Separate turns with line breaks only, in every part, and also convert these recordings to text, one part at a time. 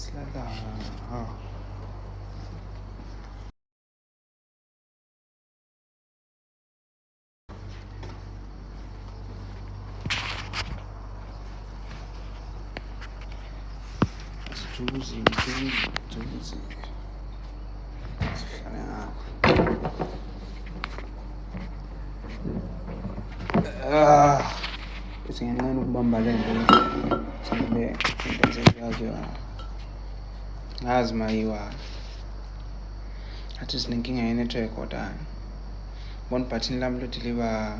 Slala. Juicy. Slala. Bese ngiyancane ukubamba le nto sibe into eseyaziwa ngazi mayiwa athi sinenkinga yenetwork kodwa bona button lami lodeliver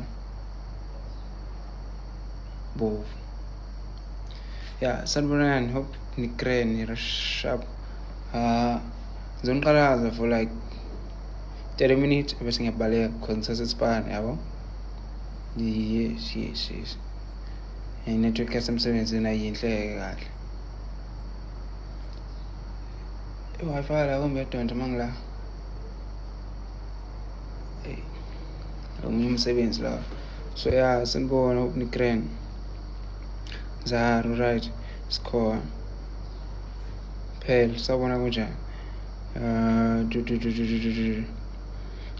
bovu sanibonani, hope ni sharp. Ngizoniqalaza for like 30 minutes bese ngiyabaleka because ngisasesipani yabo. Yes. Network yasemsebenzini ayinhle kahle. I-Wi-Fi la ngiyadonsa mangila. Omunye umsebenzi la. So sanibona, hope ni Zaro, right, score phela sabona kunjani.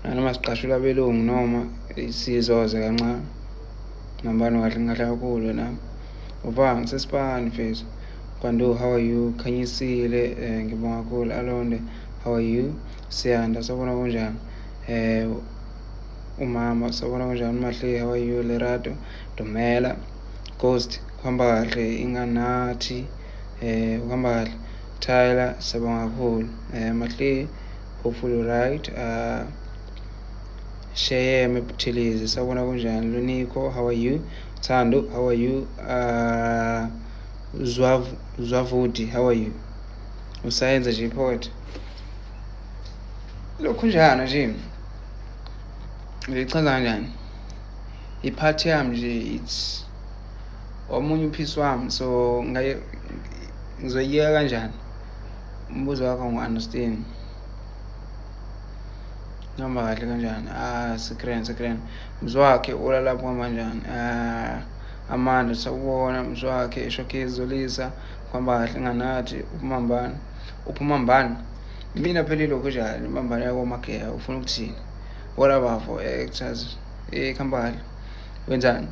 Noma siqashula belungu noma sizoze kancane nambani kahle ngahlala kulo na uva ngisesipani mfethu Kwando, how are you? Can you see le ngibonga kakhulu Alonde, how are you? Siyanda sabona kunjani. Umama sabona kunjani. Mahle, how are you? Lerato Domela Ghost kuhamba kahle inganathi kuhamba kahle Tyler sabonga kakhulu. Mahle, hopefully right. Sheyeme Buthelezi sabona kunjani. Luniko, how are you? Thando, how are you? Zwavudi, how are you? Usayenza nje poet lokhu njani nje ngichaza kanjani iphathi yami nje it's omunye uphisi wami, so ngizoyiyeka kanjani umbuzo wakho ngi-understand noma kahle kanjani. Sikren mzwakhe ulalapho kamanjani. Amanda sakubona mzwakhe Showcase Zolisa kuhamba kahle nganathi uphuma mbani mina phela lokho njani mbambane yako mageya ufuna ukuthini what about for actors kuhamba kahle wenzani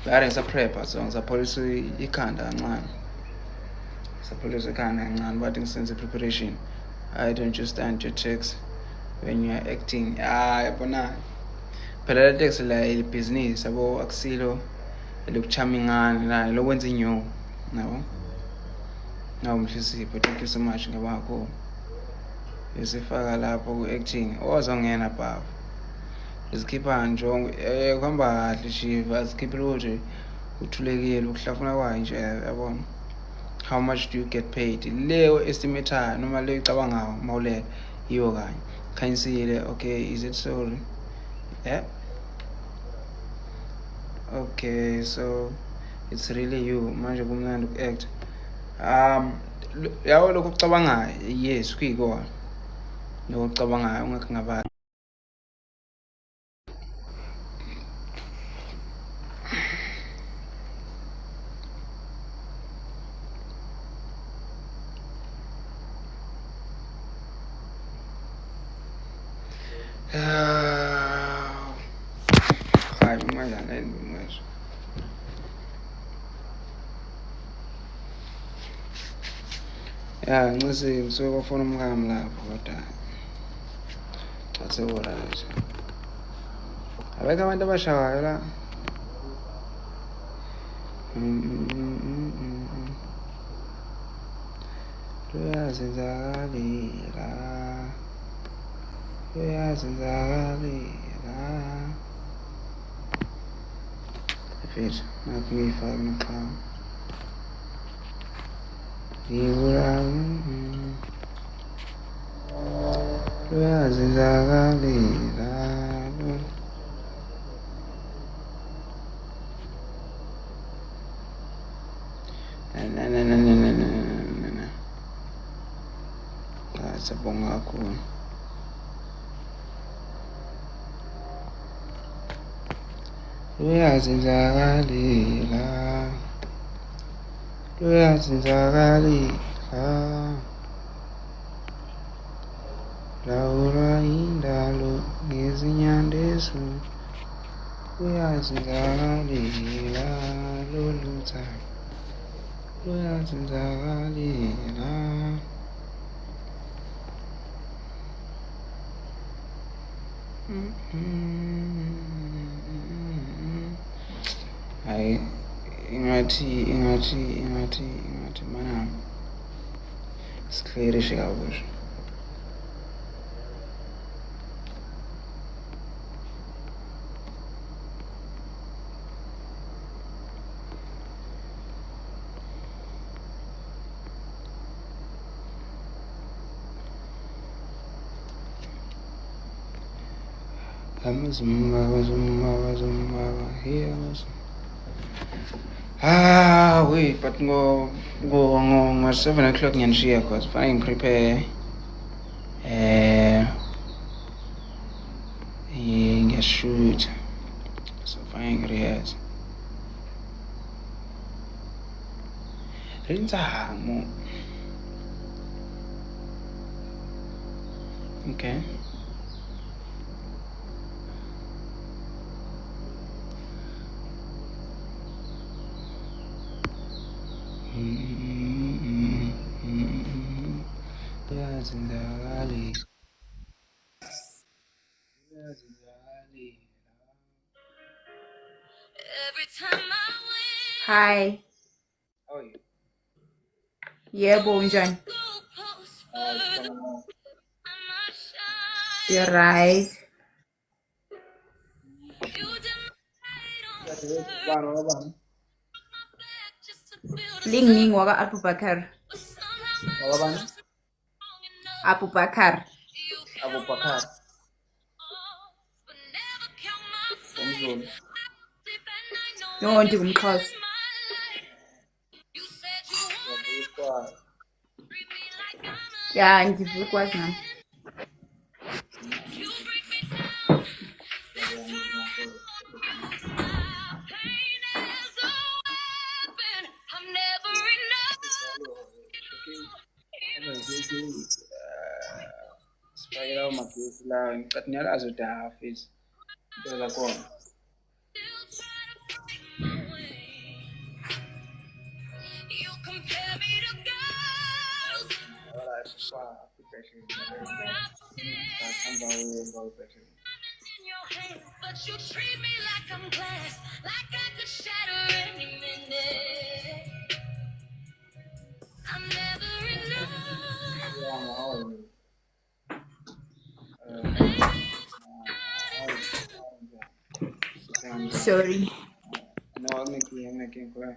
bari ngisaprepper so ngisapholisa ikhanda kancane but ngisenze preparation. I don't just stand your checks when you are acting. Yabona phela le text la business abo akusilo lokuchamingana la lokwenza inyo nabo Mhlisipho, thank you so much ngabakho esifaka lapho ku-acting ozongena baba izikhipha njongo kuhamba kahle shiva zikhiphe loje uthulekile ukuhlafuna kwayo nje yabona. How much do you get paid? Leyo estimator noma leyo icabangayo mawulela iyo kanye khanyisile. Okay, is it so? Yeah. Okay, so it's really you manje kumnandi uku-act. Yawo lokho kucabangayo yes kuyikona lokho kucabangayo ungakho ngabani. Hayi manje anayimwezo ncisi ngisuke bafuna umkami lapho kodwa right. Abekho abantu abashawayo la. Uyazenzakalila mfethu nakho ngiyifaka noxhamu uyazenzakalila sabonga kakhulu. Uyazenzakalila luyazenzakalisa lawulwa indalo ngezinyandezo luyazenzakalela lolu thando luyazenzakalela. Hayi ingathi mana siklerishe kabusha. Zumba, here. Wait, but ngo 7 o'clock ngiyanishiya cause fanele ngiprepare ngiyashoot so fanele ngirehearse rintsangu. Okay.
Hi.
How are you?
Yebo, unjani? You're right. Ling waka Abubakar.
Wakabani?
Abubakar.
Abubakar. Umzulu.
No, ndingumXhosa. Ya, ndivula ukwazi nami.
Sifake lawo magesi lawo ngicathi niyalazi ukuthi ahafisi into zakhona.
But you treat me like I'm glass, like I could shatter any minute. I'm never enough. Sorry.
No, I'm making cry.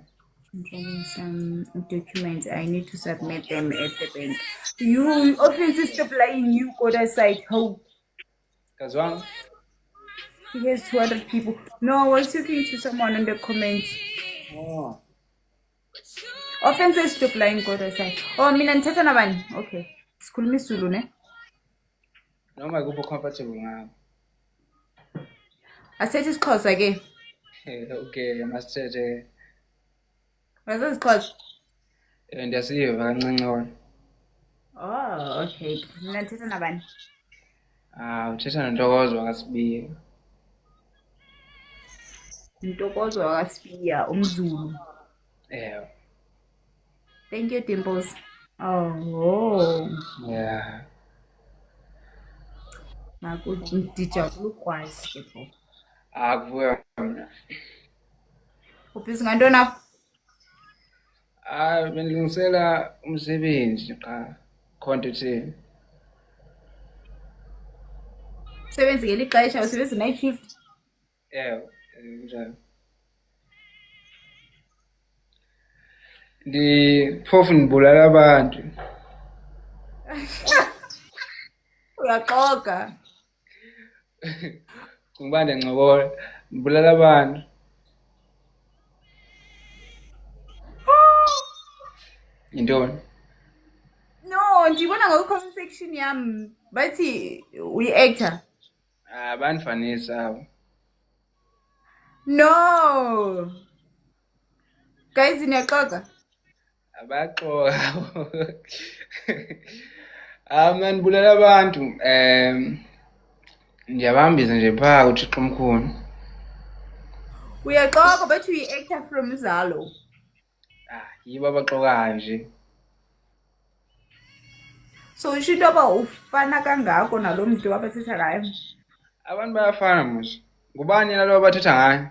I'm getting some documents. I need to submit them at the bank. You office stop lying. You go that side. How?
Kazwang?
He has 200 people. No, I was talking to someone in the comments.
Oh.
Offenses stop lying. Go that side. Oh, mina nithatha nabani? Okay. Sikhuluma isiZulu ne?
Noma kupho comfortable ngawo.
Asethi isiXhosa ke.
Okay, masithethe.
Wazazi isiXhosa?
Ndiyasiva kancinci wona.
Oh, okay. Mina nithatha nabani?
Uthetha noNtokozo wakasibiya.
Ntokozo wakasibiya, umZulu.
Yeah.
Thank you, Dimples. Oh.
Yeah.
Ndijabula ukwazi ke pho.
Kuvuka mina.
Ubhizi ngantoni apho?
Bengilungisela umsebenzi qha khonto uthini.
Usebenzi ngeli xesha usebenza night shift?
Kunjalo. Phofu ndibulala abantu.
Uyaxoka.
Ngoba ndiyancokola ndibulala abantu. Yintoni?
No, ndibona ngakwi-comment section yam bathi uyi-actor.
Banifanisa abo.
No. Guys, niyaxoka?
Abaxoka. Mna ndibulela abantu. Ndiyabahambisa nje phaa kuThixo omkhulu.
Uyaxoka bathi uyi-actor from Uzalo.
Yibo abaxokayo nje.
So usho into yoba ufana kangako nalo mntu abathetha ngayo?
Abantu bayafana mos. Ngubani yena lo abathetha ngayo?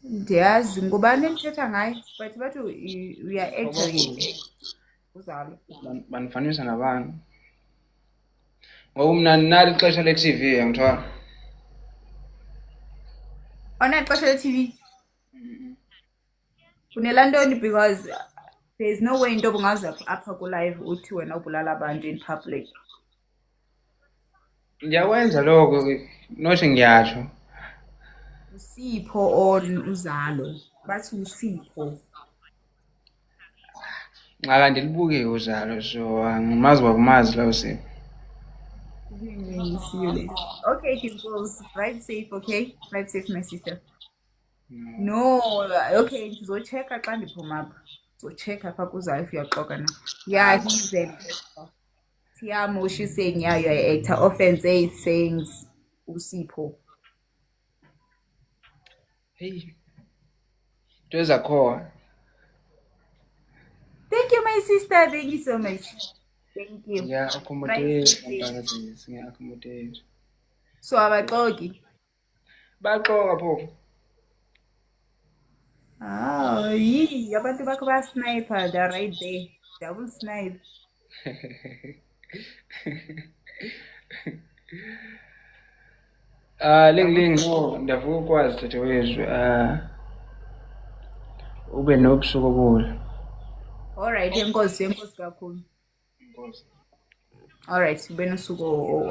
Ndiyazi ngubani enithetha ngayo, but bathi uya-actor Uzalo.
Bandifanisa nabantu. Ngoku mna ndinalo ixesha le-TV yangithiwa.
Awunalo ixesha le-TV? Unela ntoni? Because there's no way into yoba ungaza apha ku-live uthi wena ubulala abantu in public.
Ndiyakwenza lokho, nothi ngiyatsho.
Usipho on Uzalo. Bathi uSipho.
Nxa ndilibuke Uzalo, so angimazi wakumazi la uSipho.
See you later. Okay, Dimples, drive safe, okay? Drive safe, my sister. No, okay, ndizochecka xa ndiphuma apha. Ndizochecka apha kuZalo if uyaxoka na. Yeah, he's an actor. Tiamo, she's saying, yeah, you're an actor. Offense is saying Usipho.
Hey, into ezakhoa.
Thank you, my sister. Thank you so much. Thank you.
Ngiya-accommodate, ngiya-accommodate.
So abaxoki?
Baxoka phofu.
Abantu bakho bayasniper, they're right there. Double snipe.
Ling, no, ndiyavuka ukwazi dadewethu. Ube nobusuku obuhle.
Alright, enkosi kakhulu.
Inkosi.
Alright, ube nosuku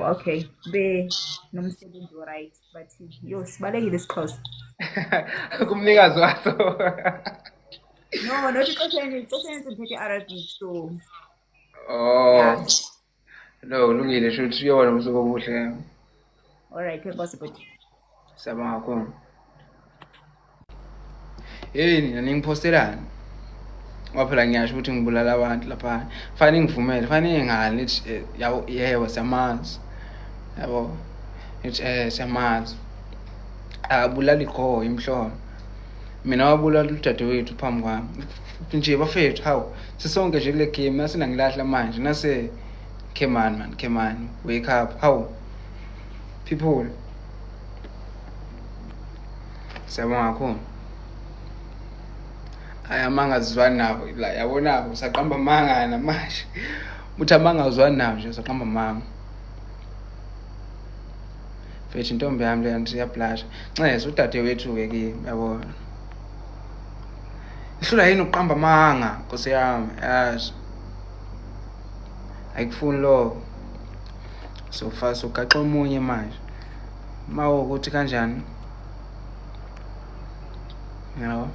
okay. Ube nomsebenzi right, but yo sibalekile isiXhosa.
Kumnikazi waso.
No, not ixesha siphethe Arabic, so.
Oh. No, ulungile shuthi uyona ubusuku obuhle.
Alright, enkosi bhuti.
Siyabonga kakhulu. Hey, nina ningiphoselani? Ngoba phela ngiyasho ukuthi ngibulala abantu lapha. Fanele ngivumele, fanele ngale nithi yebo siyamazi. Yabo. Nithi siyamazi. Abulali kho imhlobo. Mina wabulala udadewethu phambi kwami. Nje bafethu hawu sisonke nje kule game nasina ngilahla manje nase come on, wake up. How people siyabonga kakhulu. Ayamanga azizwani nabo la yabona usaqamba manga namanje. Uthi amanga uzwani nabo nje usaqamba manga. Mfethu intombi yami le nto iyablasha. Nxese udadewethu ke kimi yabona. Ihlula yini uqamba manga Nkosi yami yazi. Ayikufuni lo. So far so gaxa omunye manje. Mawukuthi kanjani? Yabo.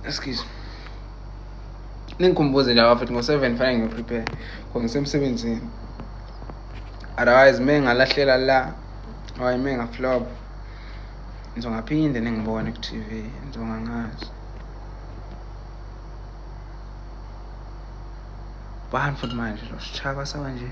Excuse. Ningikhumbuze nje after ngo7 fanele ngiprepare. Ngoba ngisemsebenzini. Otherwise mengalahlela la. Hayi mengaflop. Ngizongaphinde ningibone ku TV, ngizongangazi. Bani futhi manje lo sichaka sawa nje.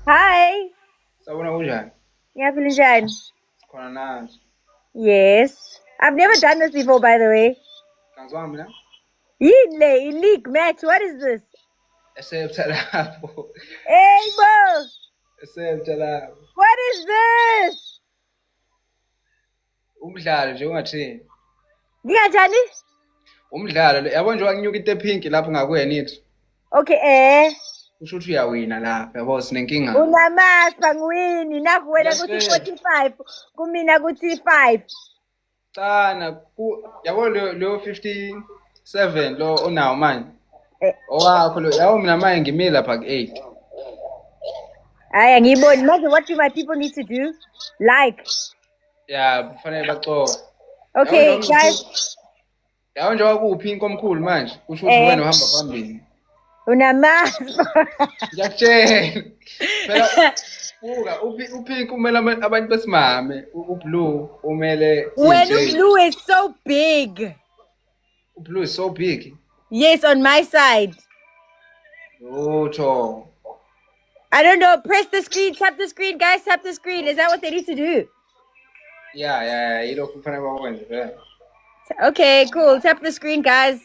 Hi.
Sawubona kunjani?
Ngiyaphila njani?
Sikhona nazo.
Yes. I've never done this before, by the way.
Ngazwami la?
Yile, league match. What is this?
Esepha lapho.
Hey, Bo.
Esepha lapho.
What is this?
Umdlalo nje ungathini.
Nginganjani?
Umdlalo lo yabo nje wakunyuka into pink lapho ngakuwena ithi.
Okay,
Usho ukuthi uyawina lapha yabo sinenkinga.
Unamasa ngiwini naku wena kuthi 45 kumina kuthi 5.
Cana yabo lo 57 lo onawo manje. Owakho lo yawo mina manje ngimile lapha ku8.
Hayi ngiyiboni manje what do my people need to do? Like.
Yeah, kufanele baxoxa.
Okay, guys.
Yawo nje wakuphi inkomkhulu manje? Kusho ukuthi wena uhamba phambili.
Unamazi.
Ngiyakutshela. Phela buka uPink umele abantu besimame, uBlue umele
When
iJ.
blue is so big.
uBlue is so big.
Yes, on my side.
Lutho.
I don't know. Press the screen. Tap the screen, guys. Tap the screen. Is that what they need to do?
Yeah, yilokhu kufanele bakwenze phela.
Okay, cool. Tap the screen, guys.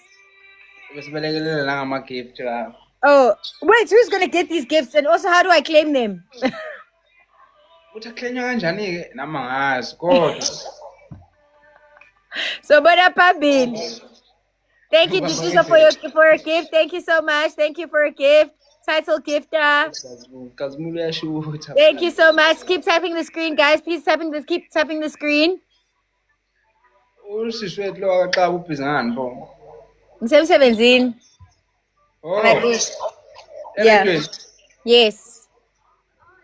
Bese belekelela nangama-gift la.
Oh, wait. Who's gonna get these gifts? And also, how do I claim them?
Uthi aklenywa kanjani-ke nami angazi kodwa.
So, Phambili. Thank you, Duduza, for your gift. Thank you so much. Thank you for a gift. Title gifter.
Kazimulo uyashutha.
Thank you so much. Keep tapping the screen, guys. Please keep tapping the screen.
Usisi wethu lo akaxaba ubhizi ngani pho.
Ngisemsebenzini.
Oh.
Yeah.
Elentweni.
Yes.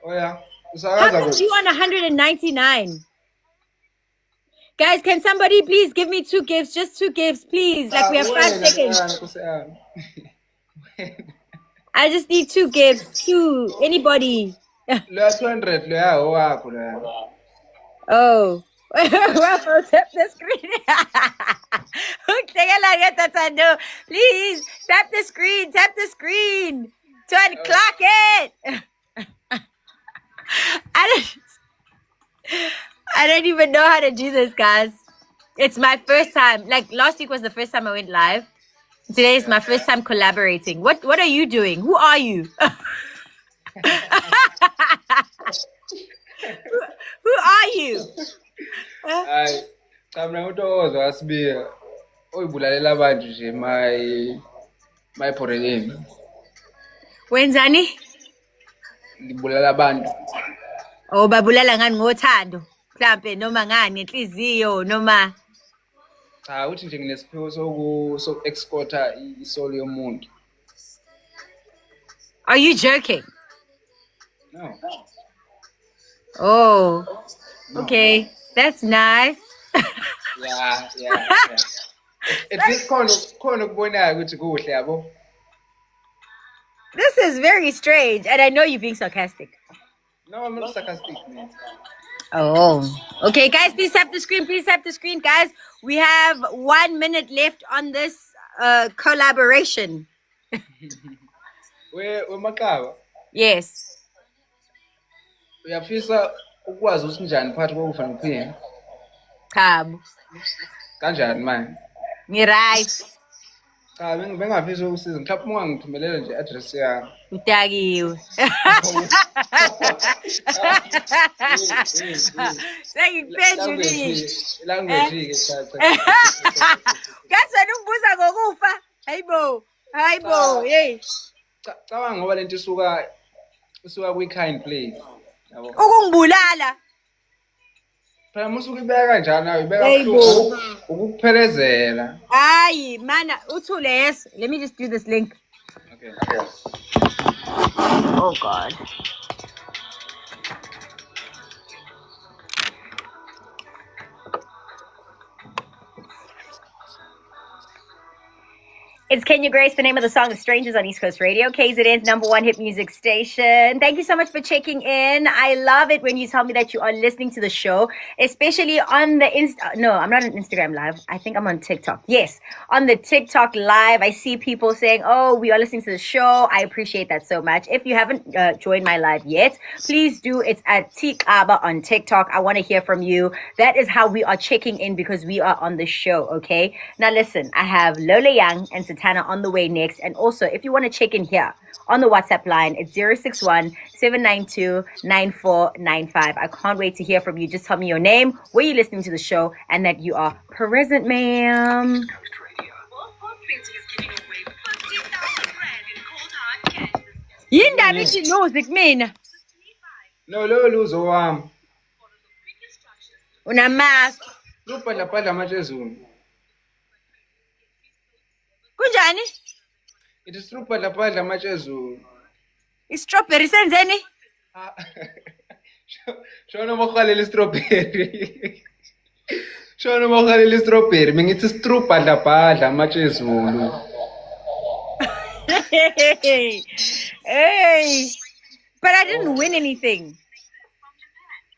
Oh yeah.
How
Usakaza
come you on 199? Guys, can somebody please give me 2 gifts? Just 2 gifts, please. Like we have 5 seconds. I just need 2 gifts. 2. Anybody.
Loya 200 loya owakho loya.
Oh. Well, tap the screen. Please tap the screen. Tap the screen. Turn clock it. I don't even know how to do this, guys. It's my first time. Like last week was the first time I went live. Today is my first time collaborating. What are you doing? Who are you? Who are you?
Hayi, cha mina uTokozo wasibiya. Oyibulalela abantu nje mayiphorekeni.
Wenzani?
Libulala abantu.
Oh, babulala ngani ngothando? Mhlambe noma ngani inhliziyo noma
Cha uthi nje nginesiphiwo soku-escorta isoli yomuntu.
Are you joking?
No.
Oh. Okay. That's nice.
Yeah. At least khona ukubonayo ukuthi kuhle yabo.
This is very strange, and I know you're being sarcastic.
No, I'm not sarcastic, man.
Oh. Okay, guys, please tap the screen. Please tap the screen, guys. We have 1 minute left on this collaboration.
WeMaqaba.
Yes.
Uyafisa ukwazi ukuthi njani phakathi kokufa nokuphila?
Khabo.
Kanjani manje?
Ngi-right.
Cha bengafisa ukusiza mhlawumbe ungangithumelela nje address yami.
Udakiwe. Sengikuphendulile.
Language ke cha.
Ngathi wena ungibuza ngokufa. Hayibo. Hey.
Cabanga ngoba lento isuka kwi-kind place. Yabo.
Ukungibulala.
Phela musuke ibeka kanjani nawe ibeka
Hayibo.
ukuphelezela.
Hayi, mana uthule yes. Let me just do this link.
Okay.
Oh God. It's Kenya Grace, the name of the song, The Strangers on East Coast Radio, KZN's #1 hit music station. Thank you so much for checking in. I love it when you tell me that you are listening to the show, especially on the No, I'm not on Instagram Live. I think I'm on TikTok. Yes, on the TikTok Live, I see people saying, oh, we are listening to the show. I appreciate that so much. If you haven't joined my live yet, please do. It's at Tikaba on TikTok. I want to hear from you. That is how we are checking in because we are on the show, okay? Now listen, I have Lola Young and Satana on the way next. And also, if you want to check in here on the WhatsApp line, it's 061-792-9495. I can't wait to hear from you. Just tell me your name, where you're listening to the show, and that you are present, ma'am. Yindaba ithi music mina.
No, lo luzo wami.
Unamask.
Lubhadla manje ezweni.
Kunjani?
It is true bhadla manje ezweni.
I-strawberry senzeni?
Shona mokhalela i-strawberry. Shona mokhalela i-strawberry. Mina ngithi strawberry bhadla manje ezweni.
Hey, hey. But I didn't win anything.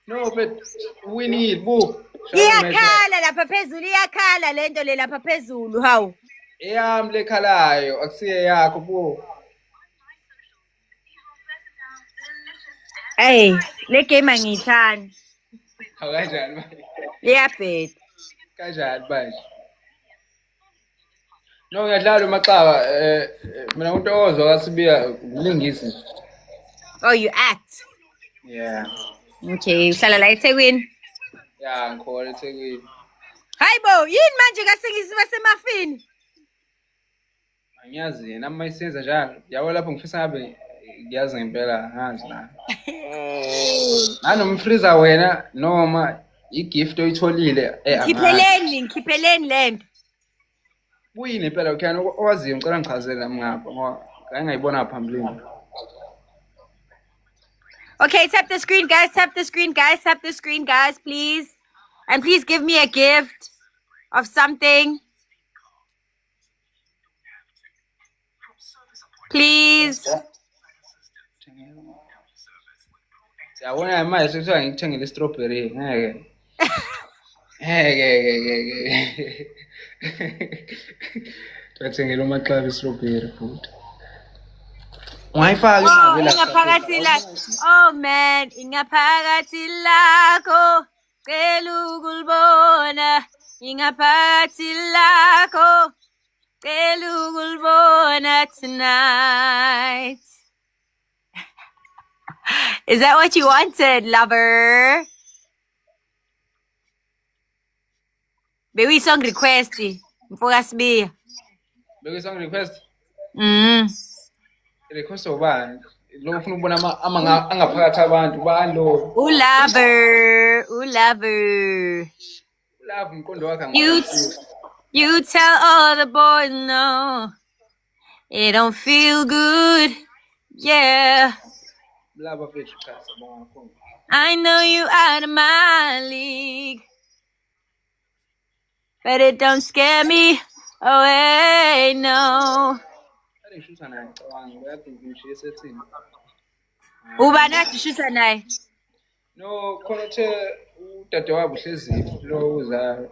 No, but we need book.
Iyakhala lapha phezulu, iyakhala lento le lapha phezulu, hawu.
Eyami lekhalayo akusiye yakho bo.
Hey, le game angiyithandi.
Kanjani manje?
Iyabheda.
Kanjani manje? No, ngiyadlala uMaxaba mina umuntu ozwa kaSibiya umlingisi.
Oh, you act.
Yeah.
Okay, uhlala la eThekwini.
Yeah, ngikhona eThekwini.
Hayibo, yini manje kasengisiba semafini?
Angiyazi nami mayisenza njalo. Yabo lapho ngifisa ngabe ngiyazi ngempela ngazi la. Nanomfreezer wena noma igift oyitholile
Ngikhipheleni lento.
Kuyini impela ukhana owaziyo ngicela ngichazele nami ngapha ngoba ngayibona phambilini.
Okay, tap the screen, guys. Tap the screen, guys. Tap the screen, guys, please. And please give me a gift of something. Please.
Yabona manje sekuthiwa ngikuthengele strawberry ngeke. Ngeke. Ngathengela uMaxaba strawberry futhi. Ungayifaka imali la.
Ingaphakathi la. Oh man, ingaphakathi lakho. Cela ukulibona. Ingaphakathi lakho. Cela ukulibona tonight. Is that what you wanted, lover? Baby song request. Mfoka Sibiya.
Baby song request. Request obani? Lo ufuna ukubona angaphakathi abantu bani lo?
Lover.
Love mqondo wakhe
You tell all the boys no. It don't feel good. Yeah.
Love afethu cha sabona.
I know you out of my league. But it don't scare me away, no.
Ngishutha naye ngicabanga uyathini ngishiye sethini.
Ubani adishisa naye?
No, khona uthe udadewabo uhlezi lo uzalo.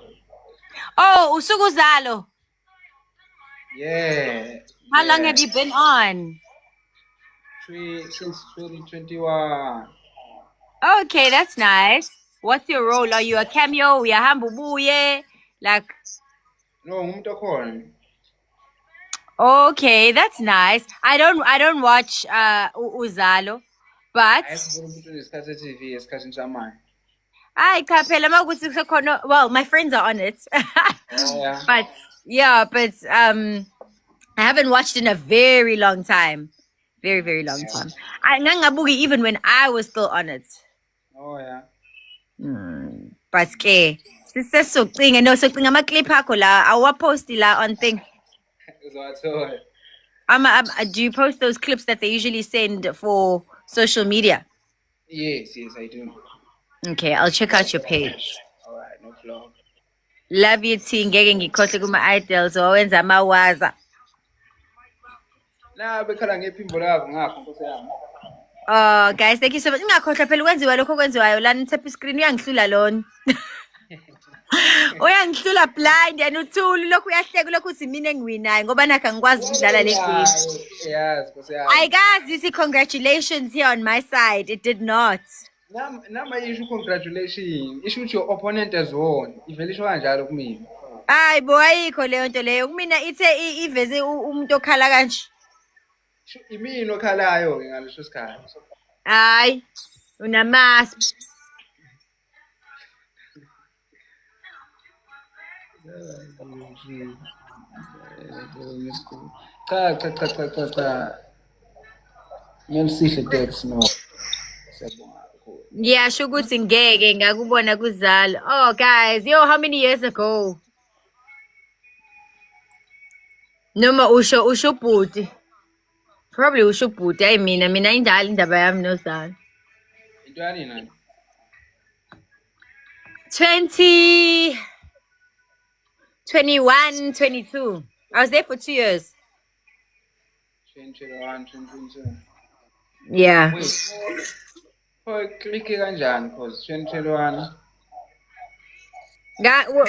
Oh, usuku uzalo.
Yeah.
How long have you been on?
Since 2021.
Okay, that's nice. What's your role? Are you a cameo? Uyahamba ubuye? Like
No, ngumuntu okhona.
Okay, that's nice. I don't watch Uzalo, but well, my friends are on it.
Yeah.
but I haven't watched in a very long time. Very, very long time. Ngangabuki even when I was still on it.
Oh yeah.
But ke sisesocinga no socinga ama-clip akho la awaposti la on thing. Do you post those clips that they usually send for social media?
Yes, I do.
Okay, I'll check out your page.
Alright, no vlog.
Love you, T. Ngeke ngikhohle kuma-idols owenza amawaza.
Na bekhala ngephimbo lakho ngapha Nkosi yami.
Oh, guys, thank you so much. Ngakhohlwa phela ukwenziwa lokho okwenziwayo lana tap screen uyangihlula lona. Uyangihlula blind and uthuli lokho uyahleka lokho uthi mina engiwinayo ngoba nakho angikwazi ukudlala le game.
Yes, Nkosi yami.
I guys, congratulations here on my side. It did not.
Nama issue congratulations. Issue your opponent has won. Ivele isho kanjalo kumina.
Hayi bo ayikho leyo nto leyo. Kumina ithe iveze umuntu okhala kanje.
Imini okhalayo ke ngaleso sikhathi.
Hayi. Unamasp.
Cha. Ngiyasihle text no. Siyabonga kakhulu.
Ngiyasho ukuthi ngeke ngakubona kuzala. Oh guys, how many years ago? Noma usho bhuti. Probably usho bhuti. Hayi mina indala indaba yami noZala.
Into yani nani?
21, 22. I was there for 2 years.
2021, 2022.
Yeah.
Wait, click kanjani cause 2021.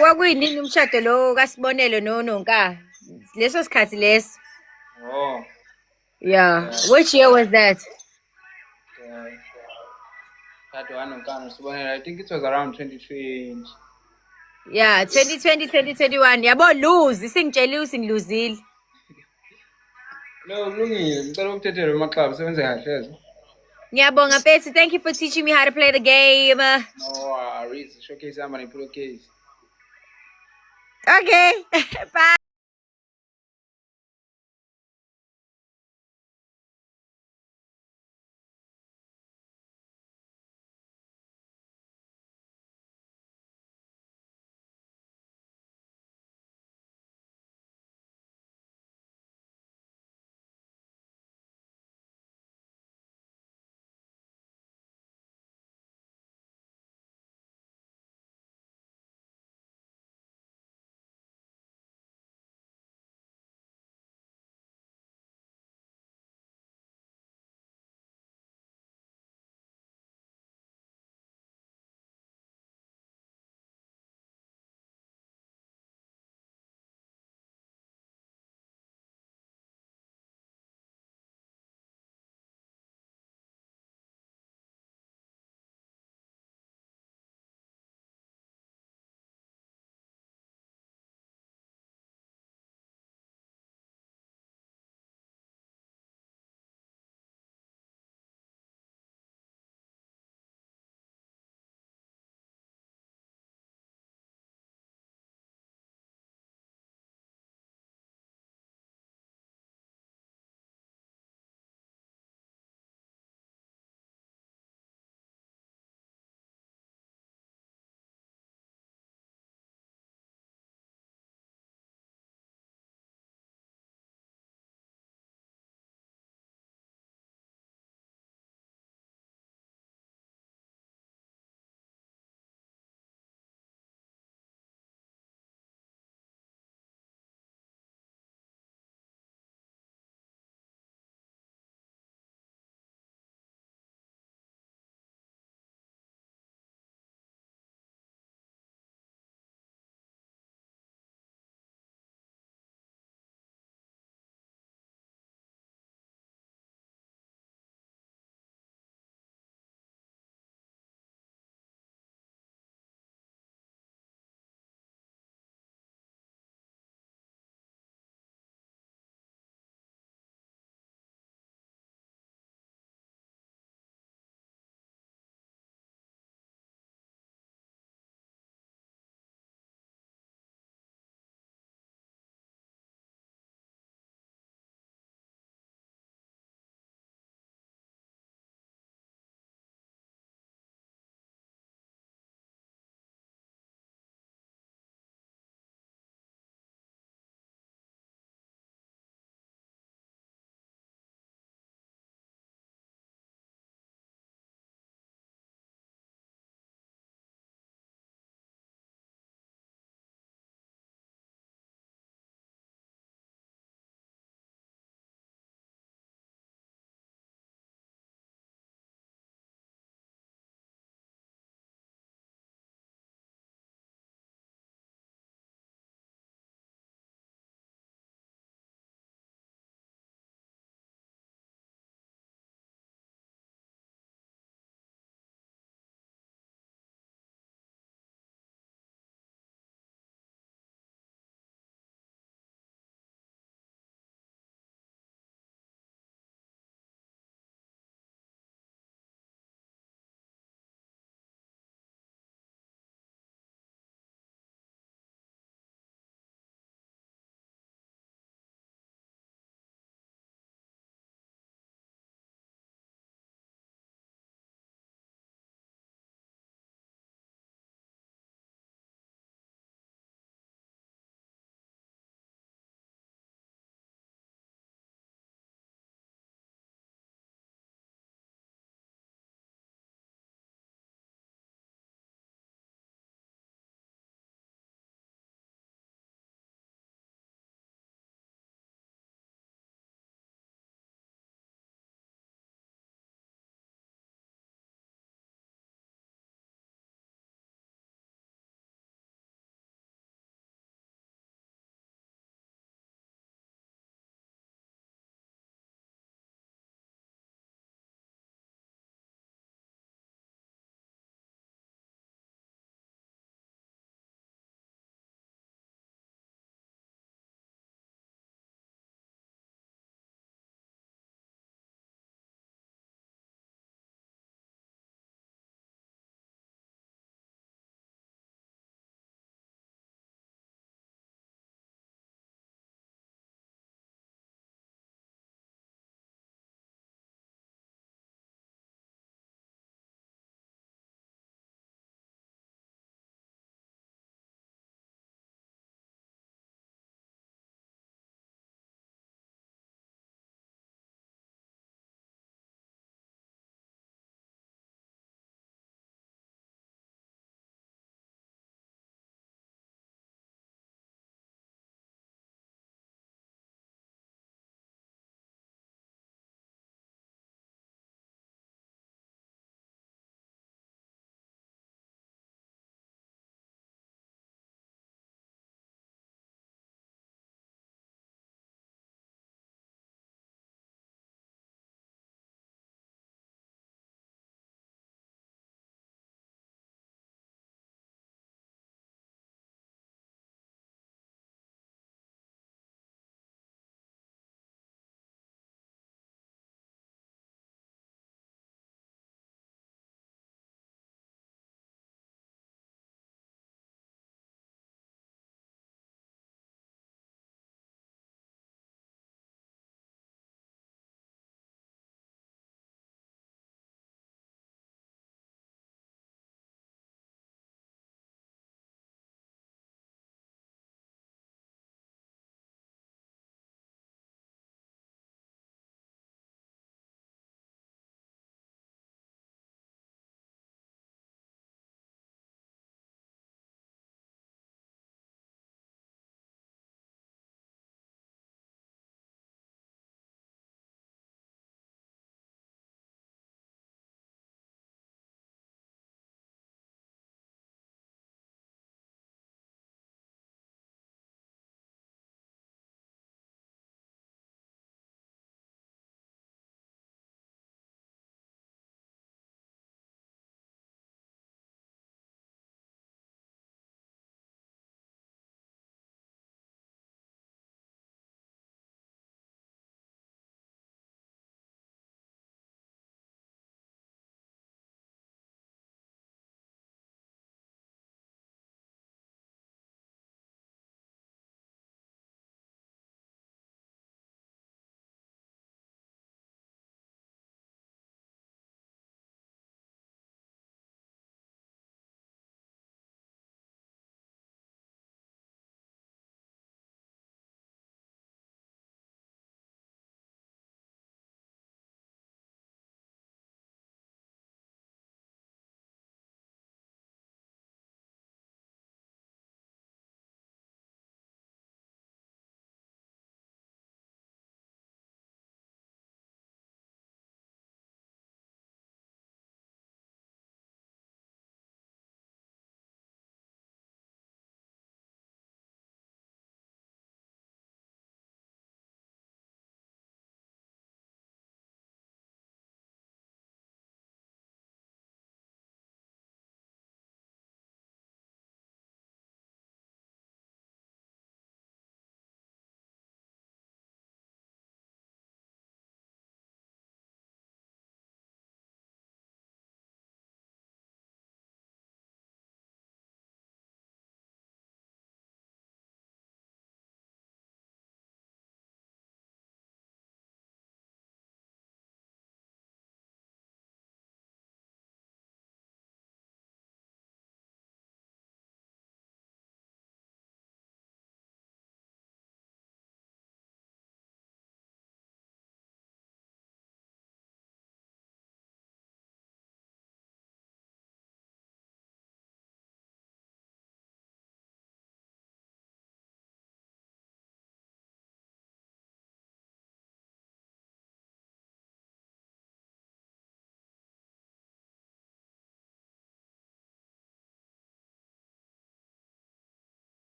Kwakuyini umshado lo kaSibonelo noNonka? Leso sikhathi leso.
Oh,
Yeah. Which year was that?
that one I think it was around 2020.
Yeah, 2020, 2021. Yabo lose, isingitshela usingiluzile.
No, kulungile. Ngicela ukuthethelwe amaxaba sebenze kahle ezo.
Ngiyabonga Betty. Thank you for teaching me how to play the game.
No worries. Showcase hamba ne-pillowcase.
Okay. Bye.